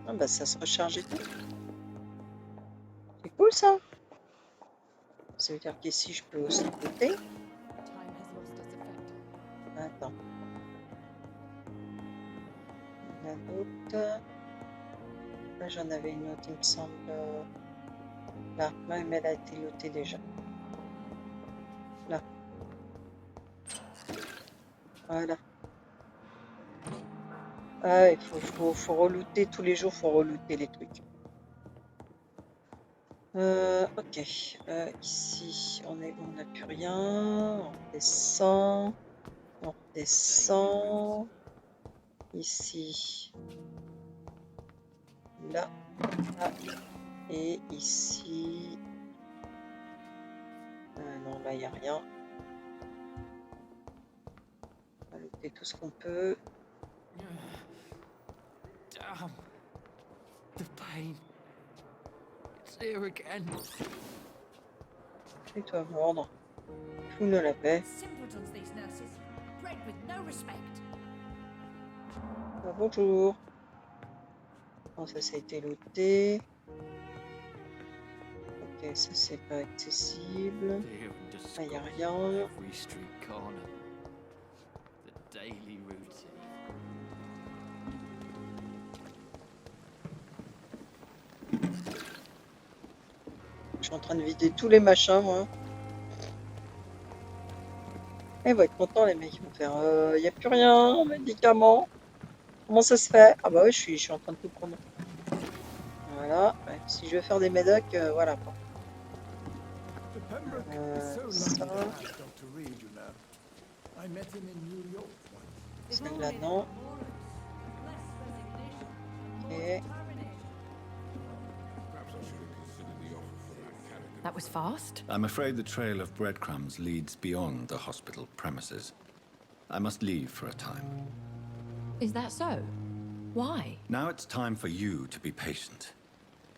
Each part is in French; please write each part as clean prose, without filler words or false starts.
Ah bah ça se recharge et tout. C'est cool ça. Ça veut dire qu'ici je peux aussi côté. Attends. La d'autres. Là j'en avais une autre, il me semble. Là, mais elle a été lotée déjà. Là. Voilà. Ah, il faut relooter tous les jours, faut relooter les trucs. Ok. Ici, on n'a plus rien. On descend. On descend. Ici. Là. Là. Et ici. Non, là, il n'y a rien. On va looter tout ce qu'on peut. Damn. The pain. It's here again. Fais-toi mordre. Fous-nous la paix. Ah, bonjour. Bon, ça a été looté. Ok, ça c'est pas accessible. Ah, il n'y a rien. Je suis en train de vider tous les machins, moi. Ils vont être contents, les mecs. Ils vont faire il n'y a plus rien, médicaments. Comment ça se fait? Ah bah oui, je suis en train de tout prendre. Voilà. Ouais, si je veux faire des médocs, voilà quoi. Ça. Celle-là, non. Ok. That was fast. I'm afraid the trail of breadcrumbs leads beyond the hospital premises. I must leave for a time. Is that so? Why? Now it's time for you to be patient.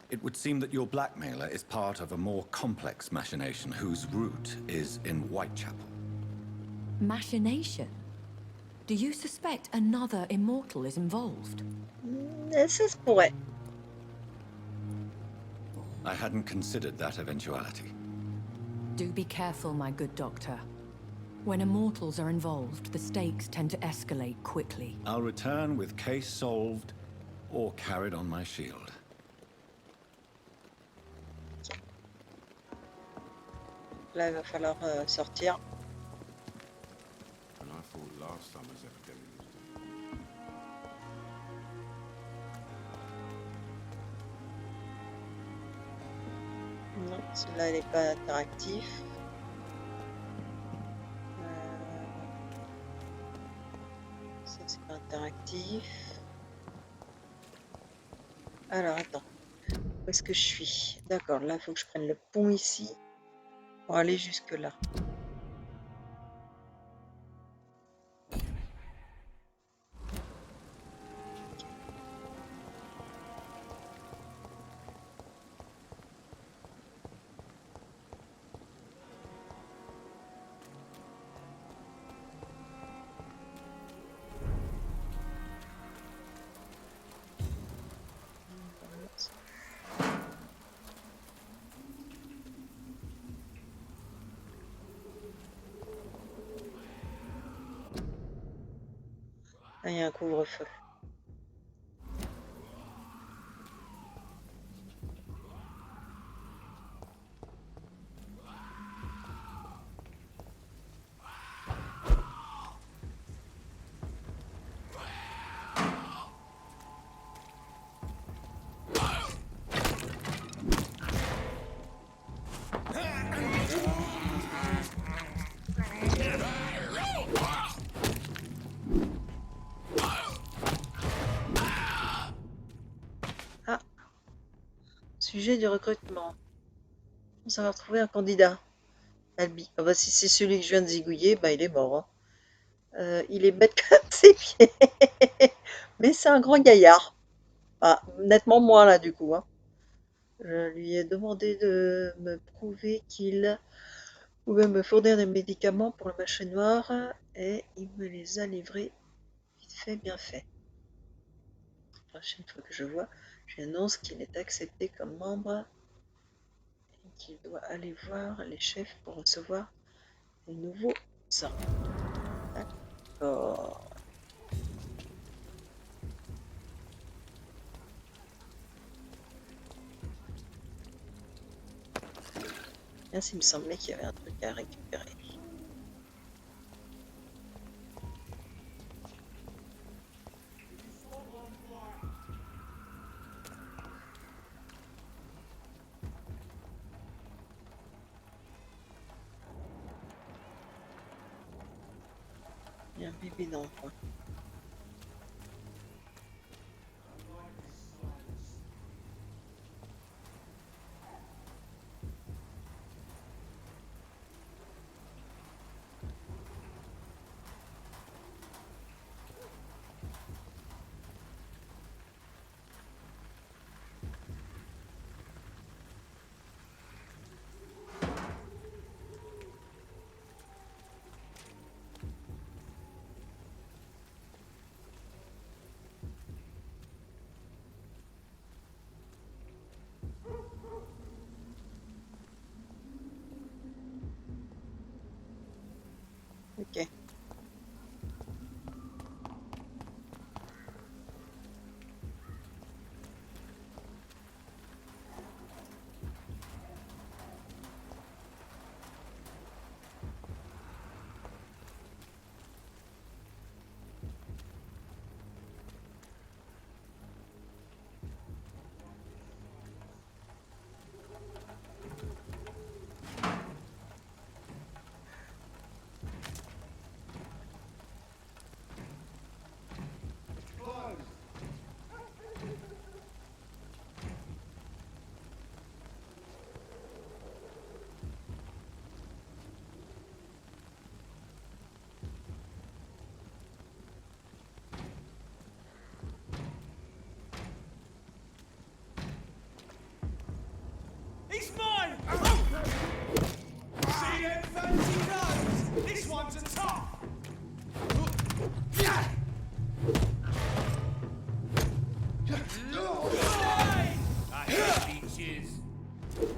It would seem that your blackmailer is part of a more complex machination whose root is in Whitechapel. Machination? Do you suspect another immortal is involved? Ça se pourrait. I hadn't considered that eventuality. Do be careful, my good doctor. When immortals are involved, the stakes tend to escalate quickly. I'll return with case solved or carried on my shield. Là, il va falloir sortir. Non, celui-là, il n'est pas interactif. Ça, c'est pas interactif. Alors, attends. Où est-ce que je suis? D'accord, là, il faut que je prenne le pont ici pour aller jusque là. Là, il y a un couvre-feu. Sujet du recrutement. On va retrouver un candidat. Albi. Ah bah, si c'est celui que je viens de zigouiller, bah, il est mort. Hein. Il est bête comme ses pieds. Mais c'est un grand gaillard. Ah, nettement moins là du coup. Hein. Je lui ai demandé de me prouver qu'il pouvait me fournir des médicaments pour le marché noir et il me les a livrés vite fait, bien fait. La prochaine fois que je vois Je lui annonce qu'il est accepté comme membre et qu'il doit aller voir les chefs pour recevoir les nouveaux ordres. D'accord. Bien, s'il me semblait qu'il y avait un truc à récupérer. Il y a un bébé dans le coin. Ok. He's mine! See them fancy clothes? This one's a top! I hate beaches.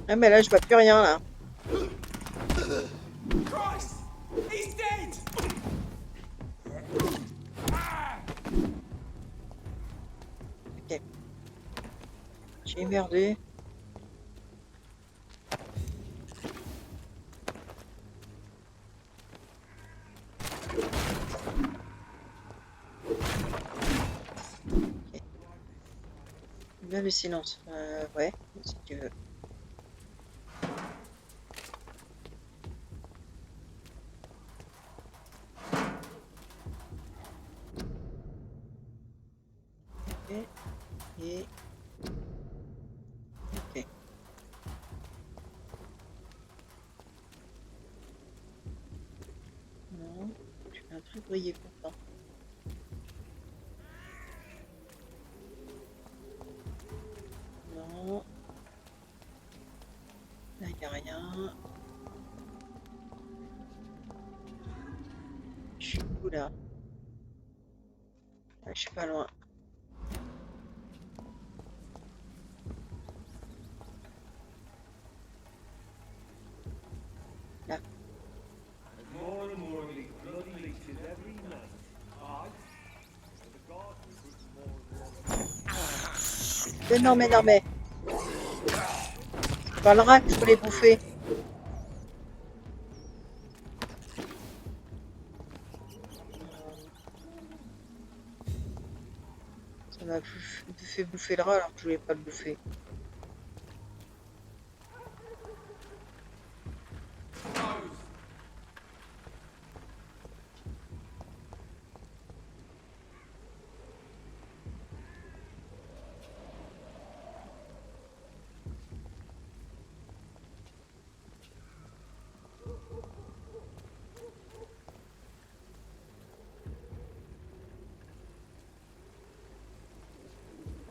Ah mais là je vois plus rien là. Christ! He's dead! Ok. J'ai merdé. Bien le silence. Ouais, si tu veux. Ok. Et... Ok. Non. Je fais un truc briller pourtant. Non. Là, il n'y a rien. Je suis où là? Ouais, je suis pas loin. Là. More and more of these bloody leeches every night. Aye. The garden puts more and more. Mais non, mais non, mais. Parlerais, je peux les bouffer. Ça m'a fait bouffer le rat alors que je voulais pas le bouffer.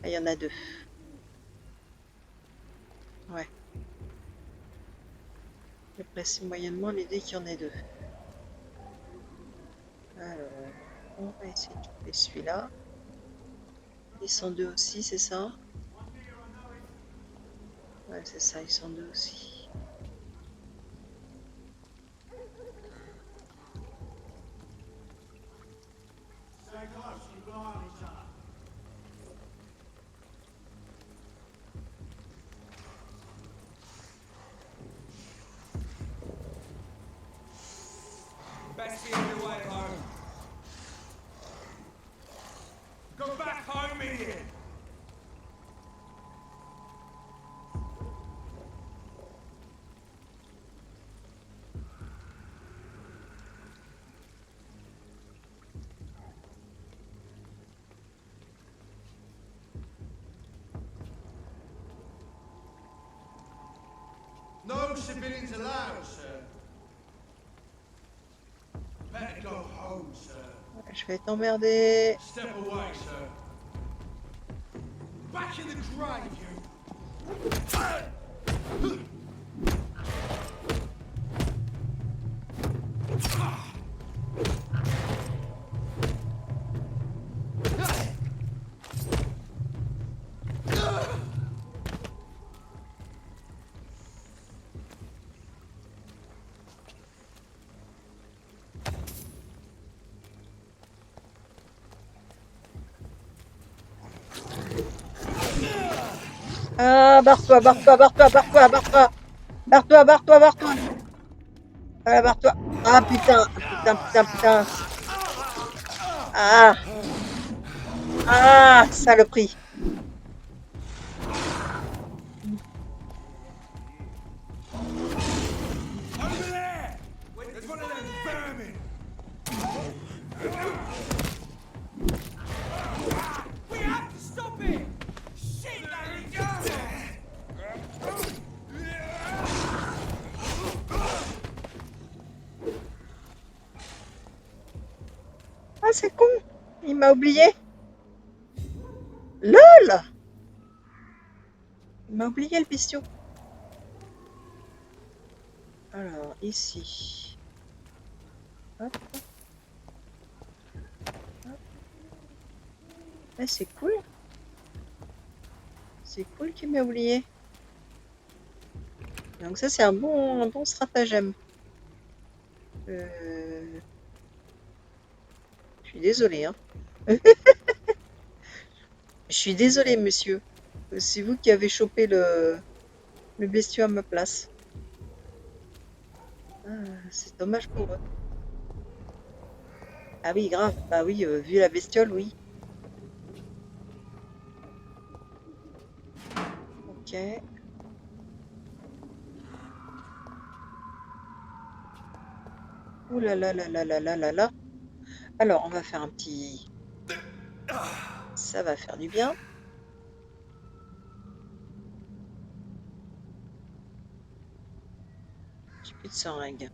Ah, il y en a deux. Ouais. J'apprécie moyennement l'idée qu'il y en ait deux. Alors, on va essayer de choper celui-là. Ils sont deux aussi, c'est ça? Ouais, c'est ça, ils sont deux aussi. Stay close, keep an eye on each other. Best be on your way home. Go back home, idiot! No civilians allowed, sir. Better go home, sir. Je vais t'emmerder. Step away, sir. Back in the grave, you. Ah, barre-toi, barre-toi, barre-toi, barre-toi, barre-toi. Barre-toi, barre-toi, barre-toi. Voilà, barre-toi. Ah, putain, putain, putain, putain. Ah, ah, saloperie. Over there! There's one of them vermin! We have to stop it! Shit, Larry! Ah, c'est con. Il m'a oublié. LOL! Il m'a oublié le bestiau. Alors, ici. Hop. Hop. Ah, c'est cool. C'est cool qu'il m'ait oublié. Donc ça, c'est un bon stratagème. Je suis désolée, hein. Je suis désolée, monsieur. C'est vous qui avez chopé le bestiau à ma place. Ah, c'est dommage pour eux. Ah oui, grave. Bah oui, vu la bestiole, oui. Ok. Ouh là là là là là là là là. Alors, on va faire un petit... Ça va faire du bien. J'ai plus de seringue.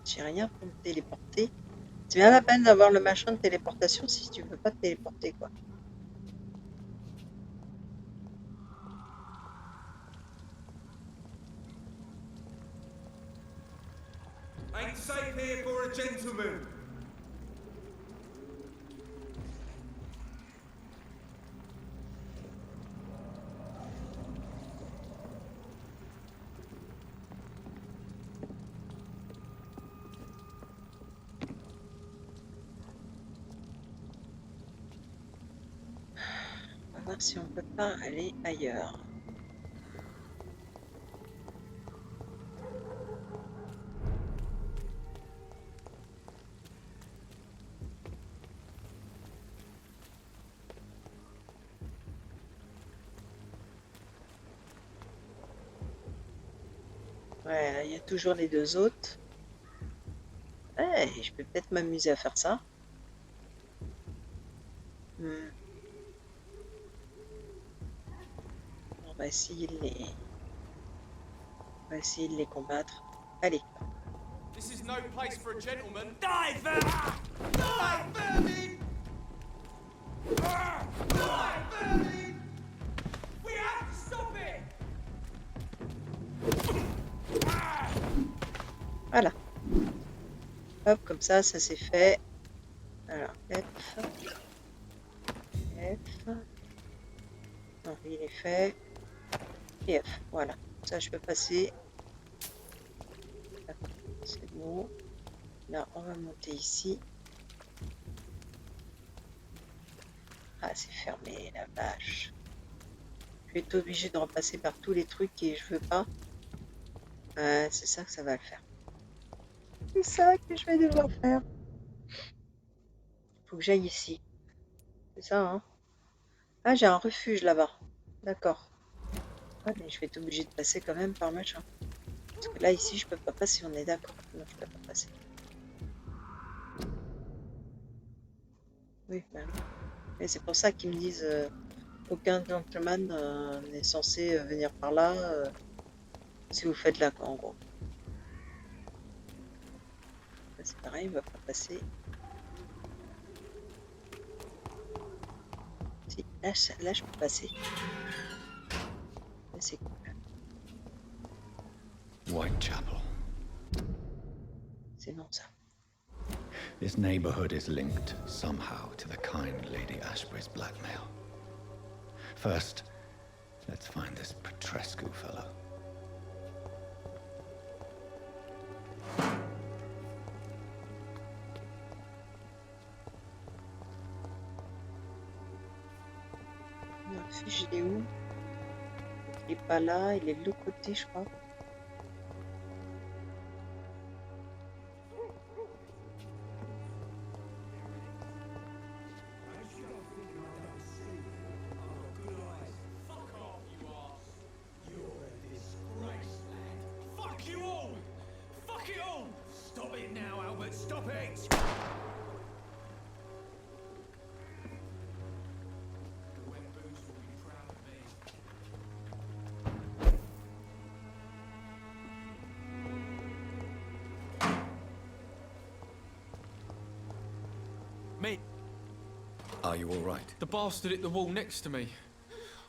J'ai rien pour me téléporter. C'est bien la peine d'avoir le machin de téléportation si tu veux pas te téléporter, quoi. Ain't safe here for a gentleman! On va voir si on peut pas aller ailleurs. Ouais, il y a toujours les deux autres. Ouais, je peux peut-être m'amuser à faire ça. On va essayer de les combattre. Allez. This is no place for a gentleman. Die, vermin! Die, vermin! Die, vermin! We have to stop it! Voilà. Hop, comme ça c'est fait. Voilà. F. F. Non, il est fait. Et F, voilà. Ça, je peux passer. C'est bon. Là, on va monter ici. Ah, c'est fermé, la vache. Je vais être obligé de repasser par tous les trucs et je veux pas. C'est ça que ça va le faire. C'est ça que je vais devoir faire. Faut que j'aille ici. C'est ça, hein? Ah, j'ai un refuge là-bas. D'accord. Ah, mais je vais être obligé de passer quand même par machin. Parce que là, ici, je peux pas passer, on est d'accord. Non, je peux pas passer. Oui, bah oui. Et c'est pour ça qu'ils me disent aucun gentleman n'est censé venir par là si vous faites là, quoi, en gros. Là, c'est pareil, on va pas passer. Si, là, je peux passer. Là, c'est cool. Whitechapel. C'est non, ça. This neighborhood is linked somehow to the kind Lady Ashbury's blackmail. First, let's find this Petrescu fellow. Le refuge, il est où? Il est pas là, il est de l'autre côté, je crois. Fuck you all! Fuck it all! Stop it now, Albert, stop it! The wet boots will be proud of me. Me, Are you all right? the bastard hit the wall next to me.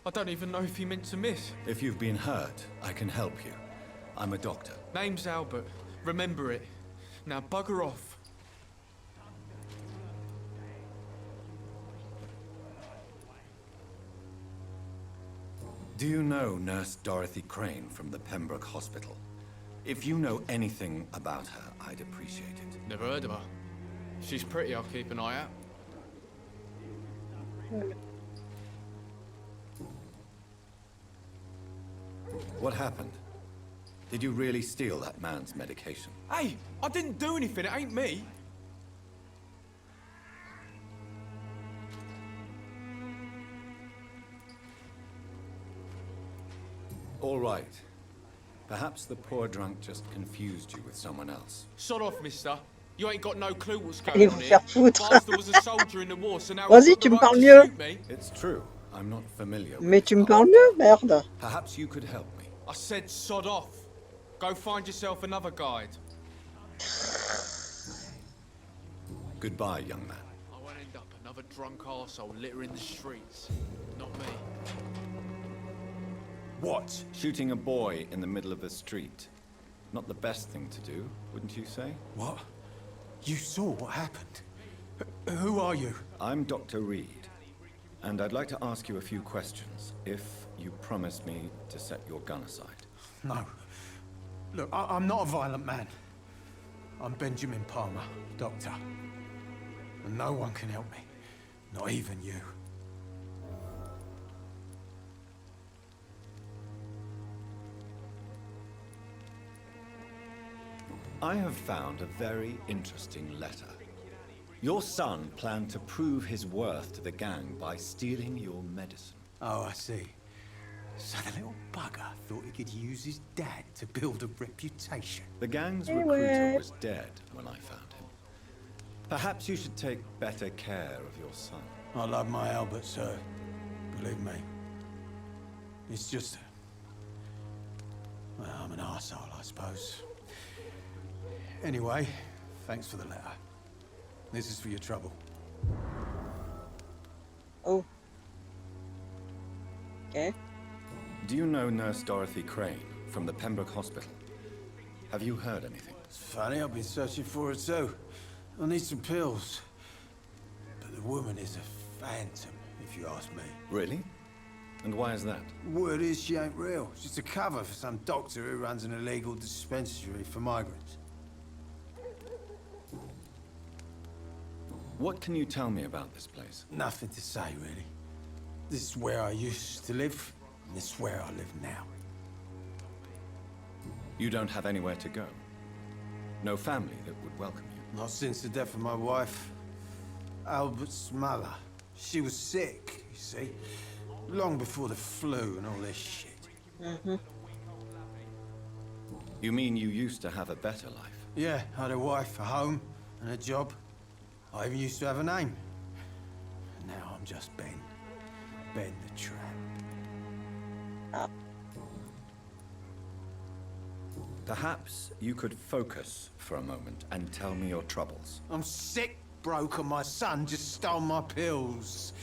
I don't even know if he meant to miss. If you've been hurt, I can help you. I'm a doctor. Name's Albert. Remember it. Now bugger off. Do you know Nurse Dorothy Crane from the Pembroke Hospital? If you know anything about her, I'd appreciate it. Never heard of her. She's pretty, I'll keep an eye out. What happened? Did you really steal that man's medication? Hey, I didn't do anything, it ain't me. All right. Perhaps the poor drunk just confused you with someone else. Sod off, mister. You ain't got no clue what's Allez going vous on here. faire foutre. Bastard was a soldier in the war, so now Vas-y, he's got tu the me right parles to mieux. shoot me. It's true. I'm not familiar with Mais his tu me art. parles mieux, merde. Perhaps you could help me. I said sod off. Go find yourself another guide. Goodbye, young man. I won't end up another drunk arsehole littering the streets. Not me. What? Shooting a boy in the middle of the street. Not the best thing to do, wouldn't you say? What? You saw what happened? Who are you? I'm Dr. Reed, and I'd like to ask you a few questions, if you promise me to set your gun aside. No. Look, I'm not a violent man. I'm Benjamin Palmer, doctor. And no one can help me. Not even you. I have found a very interesting letter. Your son planned to prove his worth to the gang by stealing your medicine. Oh, I see. So the little bugger thought he could use his dad to build a reputation. The gang's Anyway. recruiter was dead when I found him. Perhaps you should take better care of your son. I love my Albert, sir. Believe me. It's just... Well, I'm an arsehole, I suppose. Anyway, thanks for the letter. This is for your trouble. Oh. Okay. Do you know Nurse Dorothy Crane from the Pembroke Hospital? Have you heard anything? It's funny, I've been searching for her too. I need some pills. woman is a phantom, if you ask me. Really? And why is that? Word is she ain't real. She's a cover for some doctor who runs an illegal dispensary for migrants. What can you tell me about this place? Nothing to say, really. This is where I used to live, and this is where I live now. You don't have anywhere to go? No family that would welcome you? Not since the death of my wife, Albert's mother. She was sick, you see. Long before the flu and all this shit. You mean you used to have a better life? Yeah, I had a wife, a home, and a job. I even used to have a name. And now I'm just Ben. Ben the Tramp. Perhaps you could focus for a moment and tell me your troubles. I'm sick, broke, and my son just stole my pills.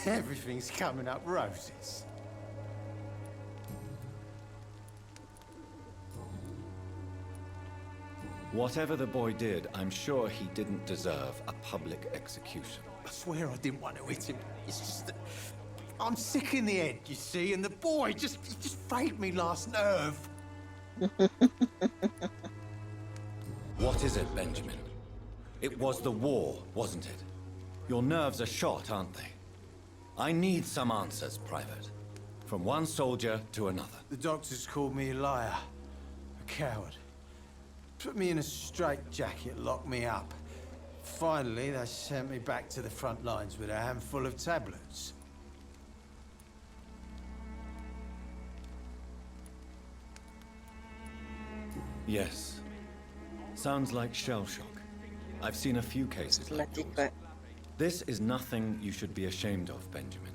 Everything's coming up roses. Whatever the boy did, I'm sure he didn't deserve a public execution. I swear I didn't want to hit him. It's just that I'm sick in the head, you see, and the boy he just frayed me last nerve. What is it, Benjamin? It was the war, wasn't it? Your nerves are shot, aren't they? I need some answers, Private. From one soldier to another. The doctors called me a liar, a coward. Put me in a straitjacket, locked me up. Finally, they sent me back to the front lines with a handful of tablets. Yes. Sounds like shell shock. I've seen a few cases like yours. Ouais. This is nothing you should be ashamed of, Benjamin.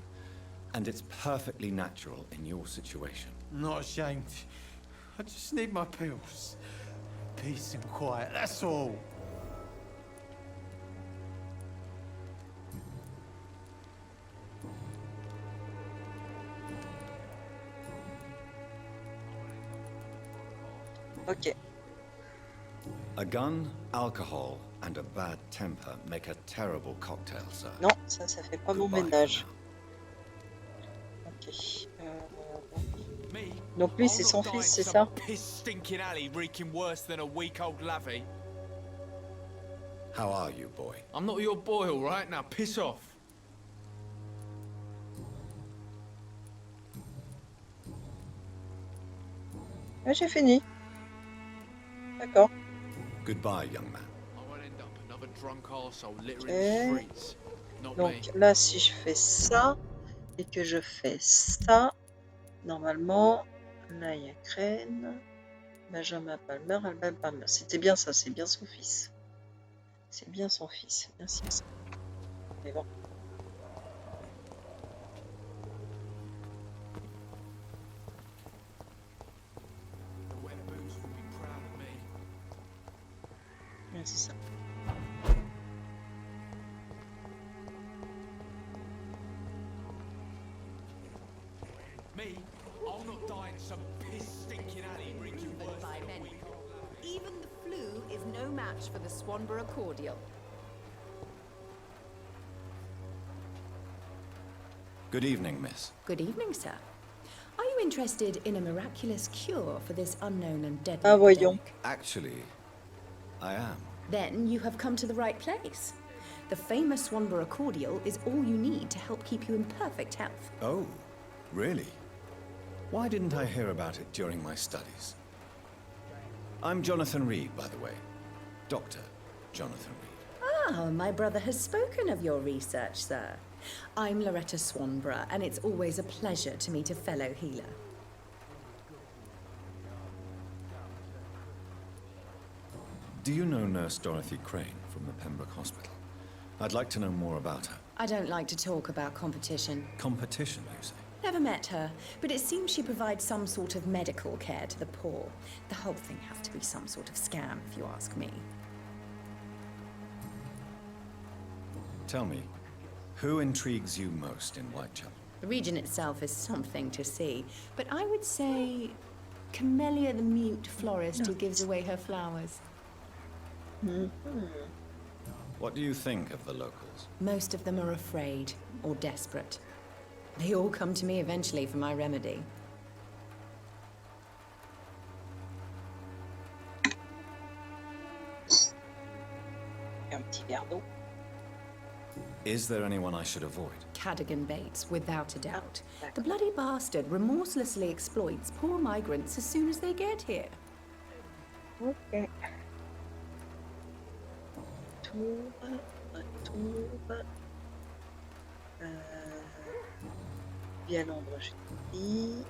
And it's perfectly natural in your situation. I'm not ashamed. I just need my pills. Peace and quiet, that's all. Ok. A gun, alcohol, and a bad temper make a terrible cocktail, sir. Non, ça fait pas mon Goodbye ménage. for Ok. Me? Donc lui, I'm c'est not son dying fils, c'est some ça? piss stinking alley reeking worse than a week-old lavvy. now. How are you, boy? I'm not your boy, all right? Now piss off. Ouais, j'ai fini. D'accord. Goodbye, young man. I won't end up another drunk arsehole littering Okay. the streets. Not Donc me. là, si je fais ça et que je fais ça, normalement, là, il y a Crane, Benjamin Palmer, Albert Palmer. C'était bien ça, c'est bien son fils. C'est bien son fils. Merci. Mais bon. The wet boots will be proud of me. Ouais, c'est ça. Me? I'll not die in some piss stinking alley reeking worse By than a men. week-old lavvy. Even the flu is no match for the Swanborough cordial. Good evening, miss. Good evening, sir. Are you interested in a miraculous cure for this unknown and deadly Ah, voyons. epidemic? Actually, I am. Then you have come to the right place. The famous Swanborough cordial is all you need to help keep you in perfect health. Oh, really? Why didn't I hear about it during my studies? I'm Jonathan Reed, by the way. Dr. Jonathan Reed. Ah, my brother has spoken of your research, sir. I'm Loretta Swanborough, and it's always a pleasure to meet a fellow healer. Do you know Nurse Dorothy Crane from the Pembroke Hospital? I'd like to know more about her. I don't like to talk about competition. Competition, you say? Never met her, but it seems she provides some sort of medical care to the poor. The whole thing has to be some sort of scam, if you ask me. Tell me, who intrigues you most in Whitechapel? The region itself is something to see, but I would say Camellia the mute florist who gives away her flowers. What do you think of the locals? Most of them are afraid or desperate. They all come to me eventually for my remedy. Et un petit verre d'eau. Is there anyone I should avoid? Cadogan Bates, without a doubt. The bloody bastard remorselessly exploits poor migrants as soon as they get here. Ok. Retrouve. Bien l'ombre, je dis.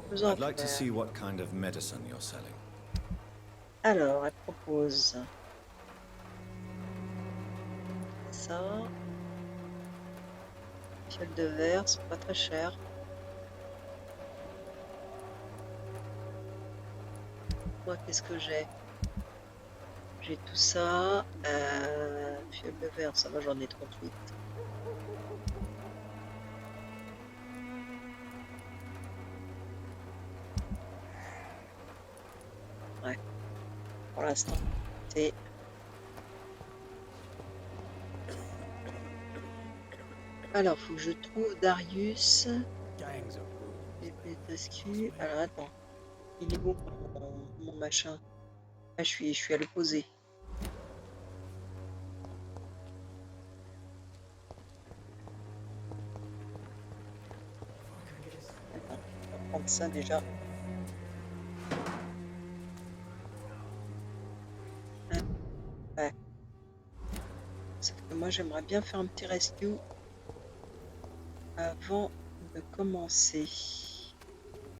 Besoin I'd like to faire. see what kind of medicine you're selling. Alors, elle propose ça. Fiole de verre, c'est pas très cher. Moi, qu'est-ce que j'ai? J'ai tout ça. Fiole de verre, ça va, j'en ai 38. Ouais. Pour l'instant, c'est... Alors, faut que je trouve Darius. Alors, attends. Il est où mon machin? Ah, je suis à l'opposé. Attends, on va prendre ça déjà. Ouais. Sauf que moi, j'aimerais bien faire un petit rescue avant de commencer.